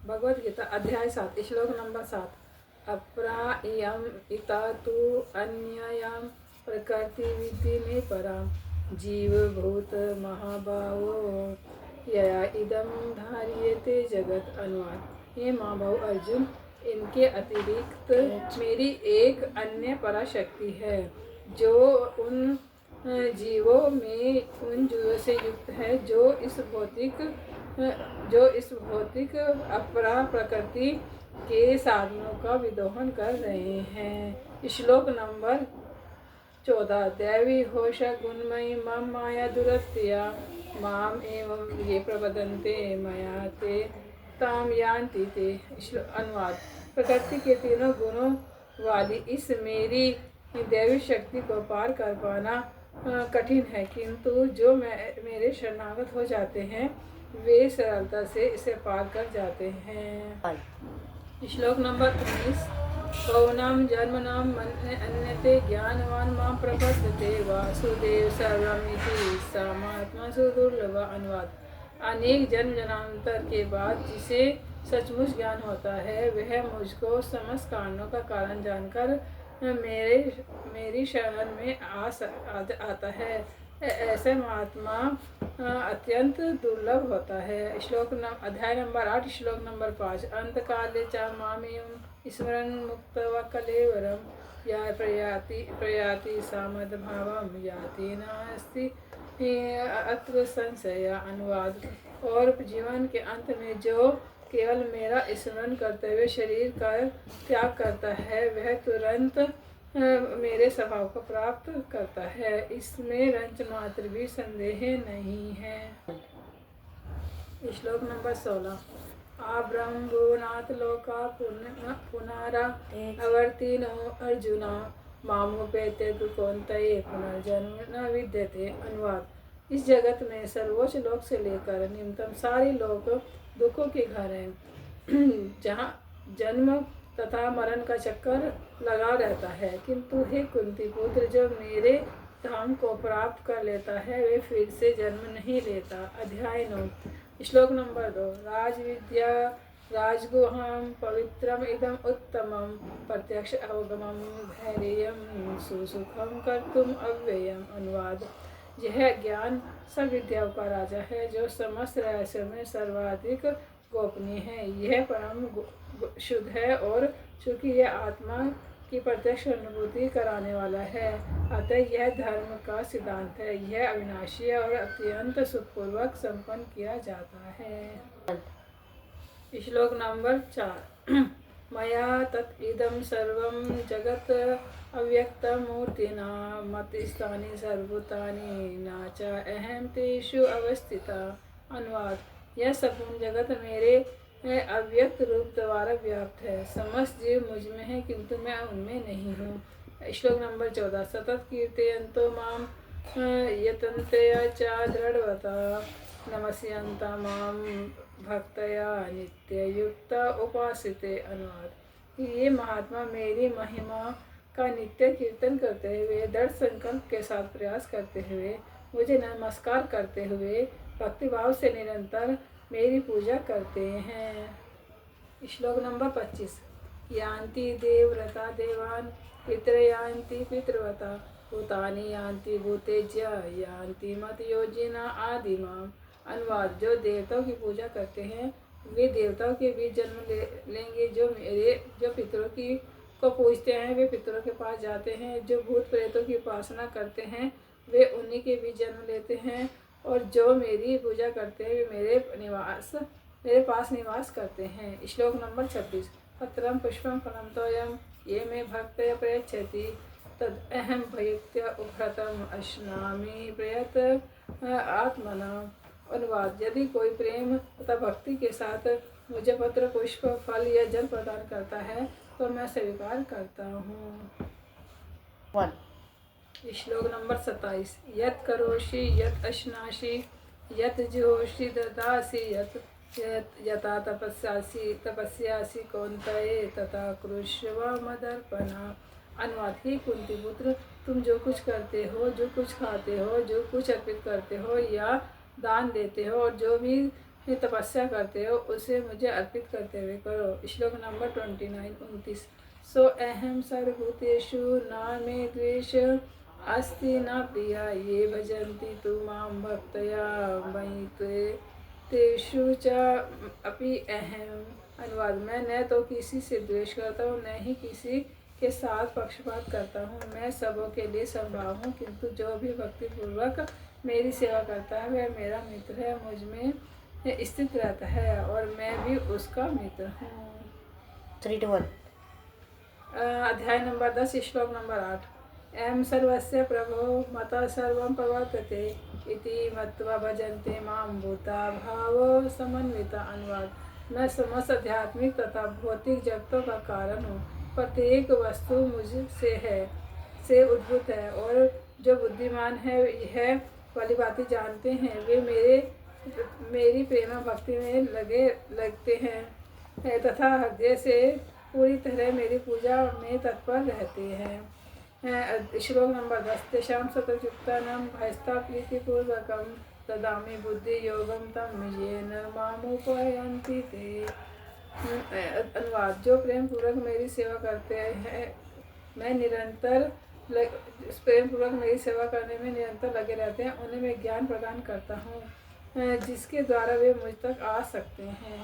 भगवद गीता अध्याय 7 श्लोक नंबर 7। अपरा इयम इता तु अन्ययम प्रकृति विधि में परा जीव भूत महाभावो यया इदम धार्यते जगत। अनुवाद। हे महाभाव अर्जुन, इनके अतिरिक्त मेरी एक अन्य पराशक्ति है जो उन जीवों से युक्त है जो इस भौतिक अपरा प्रकृति के साधनों का विदोहन कर रहे हैं। श्लोक नंबर 14। दैवी होश गुणमयी मम माया दुरत्या माम एवं ये प्रबदन्ते मया ते ताम यान्ति ते। अनुवाद। प्रकृति के तीनों गुणों वाली इस मेरी दैवी शक्ति को पार कर पाना कठिन है, किंतु जो मेरे शरणागत हो जाते हैं वे सरलता से इसे पार कर जाते हैं। श्लोक नंबर 19। पौनाम जन्मनाम अन्यते ज्ञानवान मां प्रपद्यते वासुदेव सर्वमिति समात्मा सुदुर्लभ। अनुवाद। अनेक जन्म जन्मांतर के बाद जिसे सचमुच ज्ञान होता है वह मुझको समस्त कारणों का कारण जानकर मेरी शरण में आता है। ऐसे महात्मा अत्यंत दुर्लभ होता है। अध्याय नंबर 8 श्लोक नंबर 5। अंत काले च मामेवं स्मरन् मुक्त्वा कलेवरं या प्रयाति सामद भावं याति नास्ति अत्र संशय। अनुवाद। और जीवन के अंत में जो केवल मेरा स्मरण करते हुए शरीर का त्याग करता है वह तुरंत मेरे स्वभाव को प्राप्त करता है, इसमें रंच मात्र भी संदेह नहीं है। श्लोक नंबर 16। आब्रह्मणात् लोका पुनरा अवर्तिनो अर्जुन मामुपेत्य तु कौन्तेय पुनर्जन्म न विद्यते। अनुवाद। इस जगत में सर्वोच्च लोक से लेकर निम्नतम सारे लोक दुखों के घर हैं जहाँ जन्म तथा मरण का चक्कर लगा रहता है, किंतु हे कुंती पुत्र, जो मेरे धाम को प्राप्त कर लेता है वे फिर से जन्म नहीं लेता। अध्याय 9 श्लोक नंबर 2। राजविद्या राजगुहां पवित्रम इदम उत्तमम प्रत्यक्ष अवगमम धैर्यम सुसुखम कर्तुम अव्ययम। अनुवाद। यह ज्ञान सब विद्याओं का राजा है जो समस्त रहस्यों में सर्वाधिक गोपनीय है। यह परम शुद्ध है और चूंकि यह आत्मा की प्रत्यक्ष अनुभूति कराने वाला है, अतः यह धर्म का सिद्धांत है। यह अविनाशी और अत्यंत सुखपूर्वक संपन्न किया जाता है। श्लोक नंबर 4। मया तत् इदं सर्वं जगत् अव्यक्तमूर्तिना मतिस्थानि सर्वभूतानि न च अहं तेषु अवस्थिता। अनुवाद। यह संपूर्ण जगत मेरे अव्यक्त रूप द्वारा व्याप्त है। समस्त जीव मुझ में है किंतु मैं उनमें नहीं हूँ। श्लोक नंबर 14। सतत कीर्तयन्तो माम यतन्ते च दृढ़वता नमस्यन्ता माम भक्तया नित्ययुक्त उपासिते। अनुवाद। ये महात्मा मेरी महिमा का नित्य कीर्तन करते हुए दृढ़ संकल्प के साथ प्रयास करते हुए मुझे नमस्कार करते हुए भक्तिभाव से निरंतर मेरी पूजा करते हैं। श्लोक नंबर 25। यान्ति देवव्रता देवान् पितृयान्ति पितृव्रता भूतानि यान्ति भूतेज्य यान्ति मतयोजिना आदिमाम्। अनुवाद। जो देवताओं की पूजा करते हैं वे देवताओं के बीच जन्म लेंगे, जो पितरों की को पूजते हैं वे पितरों के पास जाते हैं, जो भूत प्रेतों की उपासना करते हैं वे उन्हीं के बीच जन्म लेते हैं, और जो मेरी पूजा करते हैं वे मेरे पास निवास करते हैं। श्लोक नंबर 26। पत्रम पुष्पम फलम तोयम ये मे भक्तया प्रयच्छति तद अहम भयुक्त्या उभ्रतम अश्नामि प्रयत आत्मना। अनुवाद। यदि कोई प्रेम तथा भक्ति के साथ मुझे पत्र पुष्प फल या जल प्रदान करता है तो मैं स्वीकार करता हूँ। श्लोक नंबर 27। यत् करोषि यत् अश्नासि यत् जुहोषि ददासि यथा तपस्यासि कौन्तेय तथा कुरुष्व मदर्पणा। अनुवाद। हे कुंती पुत्र, तुम जो कुछ करते हो, जो कुछ खाते हो, जो कुछ अर्पित करते हो या दान देते हो और जो भी तपस्या करते हो उसे मुझे अर्पित करते हुए करो। श्लोक नंबर 29-29। सो अहम सर्वभूतेषु न मे द्वेष अस्ति न प्रिया ये भजन्ति तु मां भक्तया मयि तेषु च अपि अहम। अनुवाद। मैं न तो किसी से द्वेष करता हूँ न ही किसी के साथ पक्षपात करता हूँ। मैं सबों के लिए समभाव हूँ, किंतु जो भी भक्तिपूर्वक मेरी सेवा करता है वह मेरा मित्र है, मुझ में स्थित रहता है और मैं भी उसका मित्र हूँ। 3 to 1। अध्याय नंबर 10 श्लोक नंबर 8। एम सर्वस्य प्रभो मता सर्वं प्रवर्तते इति मत्वा भजन्ते मां भूता भाव समन्विता। अनुवाद। मैं समस्त आध्यात्मिक तथा भौतिक जगतों का कारण हूँ। प्रत्येक वस्तु मुझसे से उद्भूत है और जो बुद्धिमान है यह वाली बातें जानते हैं वे मेरी प्रेमा भक्ति में लगते हैं तथा हृदय से पूरी तरह मेरी पूजा में तत्पर रहते हैं। श्लोक नंबर 10। तेषां सततयुक्तानां भयस्थाप्रीतिपूर्वकं ददामि बुद्धि योगम तम येन मामुपयन्ति ते। अनुवाद। जो प्रेम पूर्वक मेरी सेवा करते हैं मैं निरंतर प्रेम पूर्वक मेरी सेवा करने में निरंतर लगे रहते हैं उन्हें मैं ज्ञान प्रदान करता हूँ जिसके द्वारा वे मुझ तक आ सकते हैं।